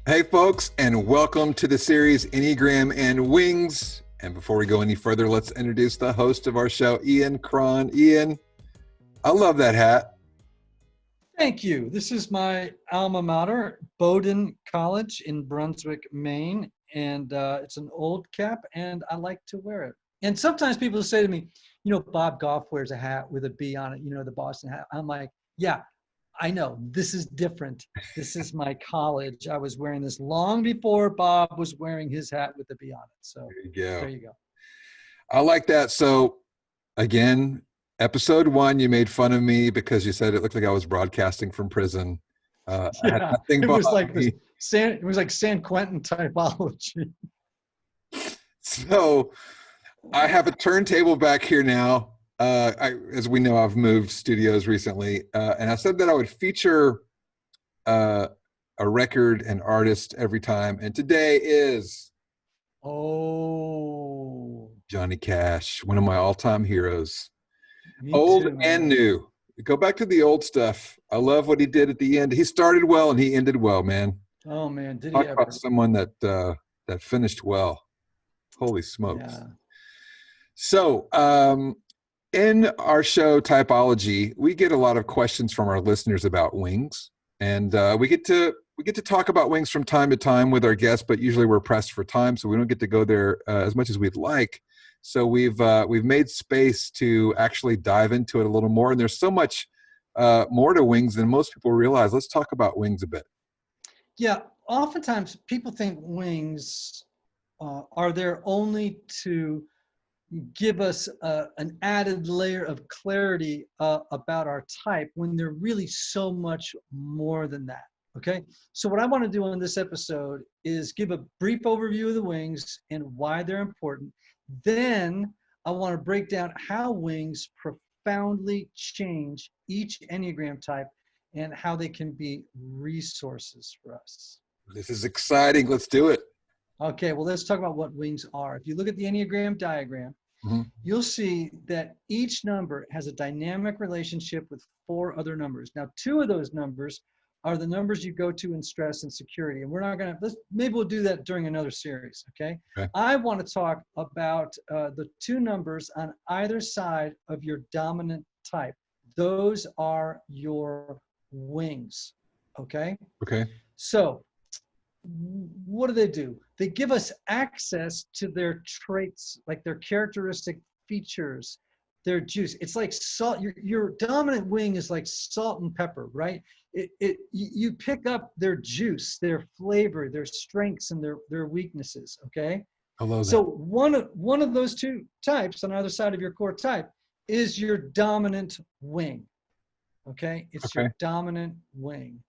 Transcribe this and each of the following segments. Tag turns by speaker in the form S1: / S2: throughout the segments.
S1: Hey, folks, and welcome to the series Enneagram and Wings. And before we go any further, let's introduce the host of our show, Ian Cron. Ian, I love that hat.
S2: Thank you. This is my alma mater, Bowdoin College in Brunswick, Maine. And it's an old cap, and I like to wear it. And sometimes people say to me, Bob Goff wears a hat with a B on it, the Boston hat. I'm like, yeah, I know. This is different. This is my college. I was wearing this long before Bob was wearing his hat with the B on it. So there you go.
S1: I like that. So, again, episode 1, you made fun of me because you said it looked like I was broadcasting from prison. I had
S2: Yeah,
S1: nothing
S2: it was
S1: behind
S2: like
S1: me.
S2: it was like San Quentin typology.
S1: So, I have a turntable back here now. As we know, I've moved studios recently, and I said that I would feature a record and artist every time. And today is Johnny Cash, one of my all-time heroes,
S2: Me
S1: old
S2: too,
S1: and
S2: man.
S1: new. Go back to the old stuff. I love what he did at the end. He started well and he ended well, man.
S2: Oh man, did he
S1: Talk about
S2: ever?
S1: someone that finished well. Holy smokes.
S2: Yeah.
S1: So, in our show Typology, we get a lot of questions from our listeners about wings, and we get to talk about wings from time to time with our guests, but usually we're pressed for time, so we don't get to go there as much as we'd like. So we've made space to actually dive into it a little more, and there's so much more to wings than most people realize. Let's talk about wings a bit.
S2: Yeah. Oftentimes people think wings are there only to give us an added layer of clarity about our type when they're really so much more than that. Okay. So what I want to do on this episode is give a brief overview of the wings and why they're important. Then I want to break down how wings profoundly change each Enneagram type and how they can be resources for us.
S1: This is exciting. Let's do it.
S2: Okay, well, let's talk about what wings are. If you look at the Enneagram diagram,
S1: Mm-hmm.
S2: you'll see that each number has a dynamic relationship with 4 other numbers. Now, 2 of those numbers are the numbers you go to in stress and security. And we're not going to, maybe we'll do that during another series, okay? I want to talk about the 2 numbers on either side of your dominant type. Those are your wings, okay?
S1: Okay.
S2: So, what do? They give us access to their traits, like their characteristic features, their juice. It's like salt. Your dominant wing is like salt and pepper, right? You pick up their juice, their flavor, their strengths, and their weaknesses. Okay.
S1: I love that.
S2: So one of those 2 types on either side of your core type is your dominant wing. Okay, it's your dominant wing.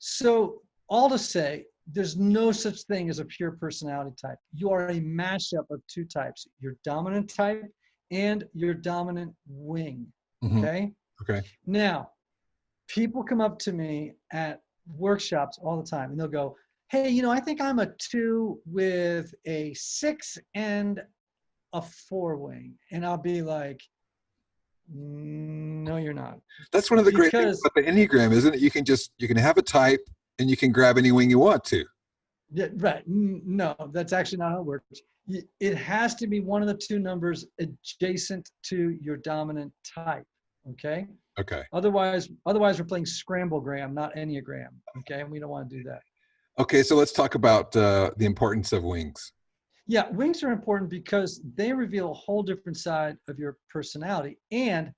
S2: So all to say, there's no such thing as a pure personality type. You are a mashup of 2 types, your dominant type and your dominant wing, okay?
S1: Okay.
S2: Now, people come up to me at workshops all the time and they'll go, hey, I think I'm a 2 with a 6 and a 4 wing. And I'll be like, no, you're not.
S1: That's one of the great things about the Enneagram, isn't it? You can have a type and you can grab any wing you want to.
S2: Yeah, right. No, that's actually not how it works. It has to be one of the 2 numbers adjacent to your dominant type. Okay.
S1: Okay.
S2: Otherwise we're playing Scramblegram, not Enneagram. Okay, and we don't want to do that.
S1: Okay, so let's talk about the importance of wings.
S2: Yeah, wings are important because they reveal a whole different side of your personality, and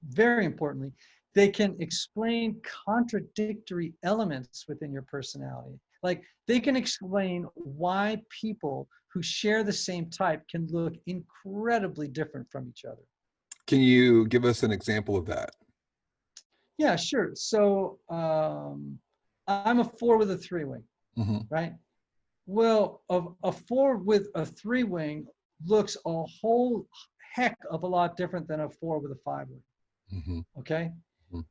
S2: very importantly, they can explain contradictory elements within your personality. Like they can explain why people who share the same type can look incredibly different from each other.
S1: Can you give us an example of that?
S2: Yeah, sure. So I'm a 4 with a 3 wing, right? Well, a 4 with a 3 wing looks a whole heck of a lot different than a 4 with a 5 wing. Okay.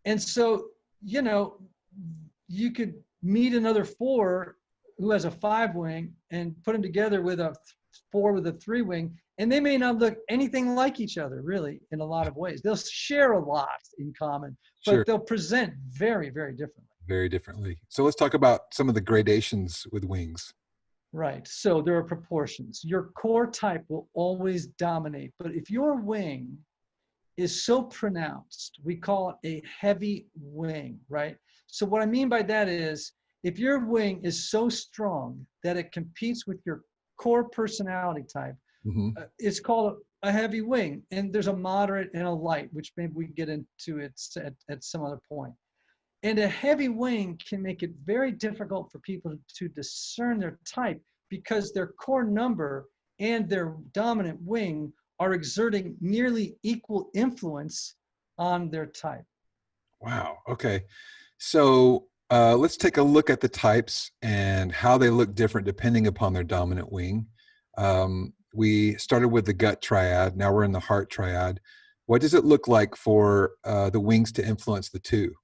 S2: And so, you could meet another 4 who has a 5 wing and put them together with a 4 with a 3 wing, and they may not look anything like each other, really, in a lot of ways. They'll share a lot in common, but they'll present very, very differently.
S1: very differently. So let's talk about some of the gradations with wings.
S2: Right. So there are proportions. Your core type will always dominate, but if your wing is so pronounced, we call it a heavy wing, right? So what I mean by that is if your wing is so strong that it competes with your core personality type,
S1: Hmm.
S2: it's called a heavy wing. And there's a moderate and a light, which maybe we get into it at some other point. And a heavy wing can make it very difficult for people to discern their type because their core number and their dominant wing are exerting nearly equal influence on their type.
S1: Wow. Okay. So let's take a look at the types and how they look different depending upon their dominant wing. We started with the gut triad. Now we're in the heart triad. What does it look like for the wings to influence the two?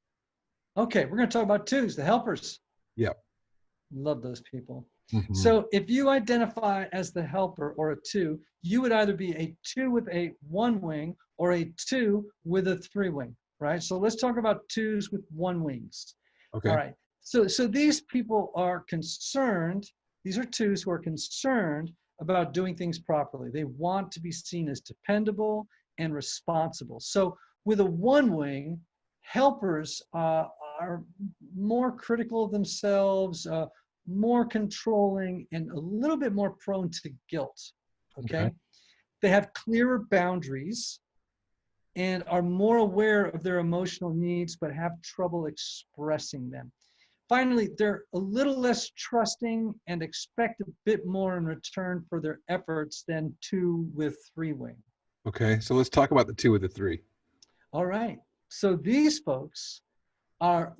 S2: Okay, we're going to talk about twos, the helpers.
S1: Yep.
S2: Love those people.
S1: Hmm.
S2: So if you identify as the helper or a two, you would either be a two with a one wing or a two with a three wing, right? So let's talk about twos with one wings. All
S1: Okay.
S2: right. So these people are concerned, these are twos who are concerned about doing things properly. They want to be seen as dependable and responsible. So with a one wing, helpers are more critical of themselves, more controlling, and a little bit more prone to guilt.
S1: Okay.
S2: Okay. They have clearer boundaries and are more aware of their emotional needs, but have trouble expressing them. Finally, they're a little less trusting and expect a bit more in return for their efforts than two with three wing.
S1: Okay. So let's talk about the two with the three.
S2: All right. So these folks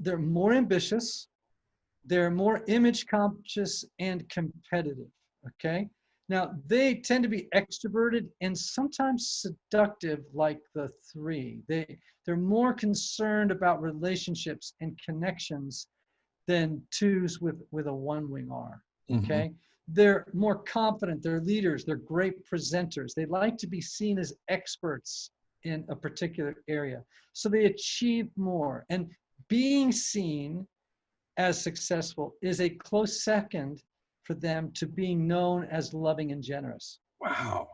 S2: they're more ambitious, they're more image conscious and competitive. Okay. Now, they tend to be extroverted and sometimes seductive, like the three. They're more concerned about relationships and connections than twos with a one wing are.
S1: Hmm.
S2: Okay. They're more confident, they're leaders, they're great presenters. They like to be seen as experts in a particular area. So they achieve more. And being seen as successful is a close second for them to being known as loving and generous,
S1: Wow.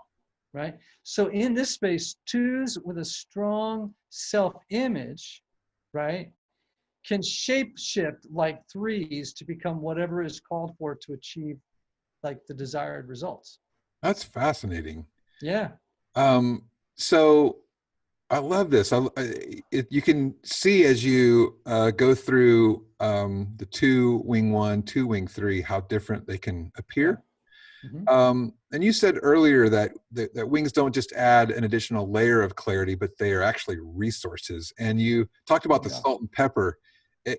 S2: right? So in this space, twos with a strong self-image, right, can shape shift like threes to become whatever is called for to achieve like the desired results.
S1: That's fascinating.
S2: Yeah.
S1: Um, so I love this. You can see as you go through the two wing one, two wing three, how different they can
S2: Yeah.
S1: appear.
S2: Mm-hmm.
S1: And you said earlier that wings don't just add an additional layer of clarity, but they are actually resources. And you talked about the
S2: Yeah.
S1: salt and pepper. It,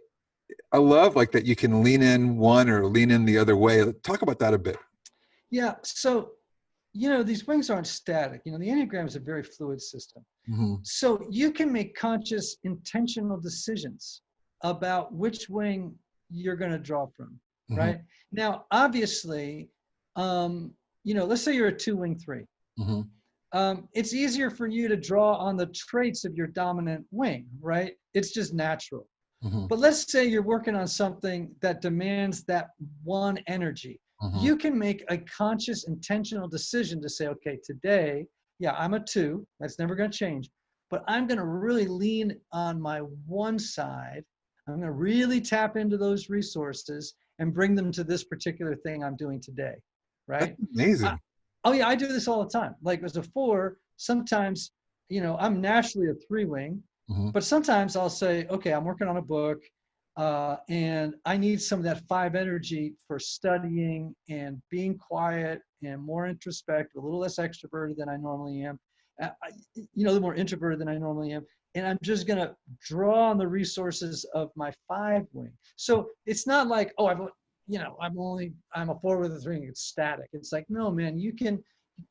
S1: I love like that you can lean in one or lean in the other way. Talk about that a bit.
S2: Yeah. So, these wings aren't static. The Enneagram is a very fluid system.
S1: Hmm.
S2: So you can make conscious, intentional decisions about which wing you're going to draw from,
S1: Hmm.
S2: right? Now, obviously, let's say you're a two wing three.
S1: Hmm.
S2: It's easier for you to draw on the traits of your dominant wing, right? It's just natural.
S1: Hmm.
S2: But let's say you're working on something that demands that one energy.
S1: Hmm.
S2: You can make a conscious, intentional decision to say, okay, today, yeah, I'm a two. That's never going to change. But I'm going to really lean on my one side. I'm going to really tap into those resources and bring them to this particular thing I'm doing today.
S1: That's
S2: Right? I,
S1: amazing.
S2: oh, yeah, I do this all the time. Like as a four, sometimes, I'm naturally a three wing.
S1: Hmm.
S2: But sometimes I'll say, okay, I'm working on a book and I need some of that five energy for studying and being quiet and more introspective, a little less extroverted than I normally am, a little more introverted than I normally am. And I'm just going to draw on the resources of my five wing. So it's not like, oh, I'm a four with a three, it's static. It's like, no, man, you can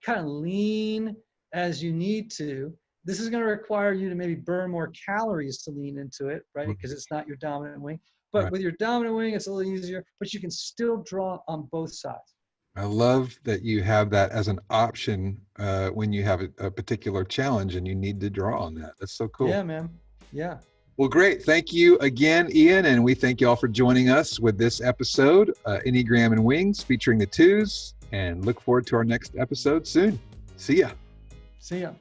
S2: kind of lean as you need to. This is going to require you to maybe burn more calories to lean into it, right? Because it's not your dominant wing. But
S1: Right.
S2: with your dominant wing, it's a little easier, but you can still draw on both sides.
S1: I love that you have that as an option when you have a particular challenge and you need to draw on that. That's so cool.
S2: Yeah, man. Yeah.
S1: Well, great. Thank you again, Ian. And we thank you all for joining us with this episode, Enneagram and Wings, featuring the twos. And look forward to our next episode soon. See ya.
S2: See ya.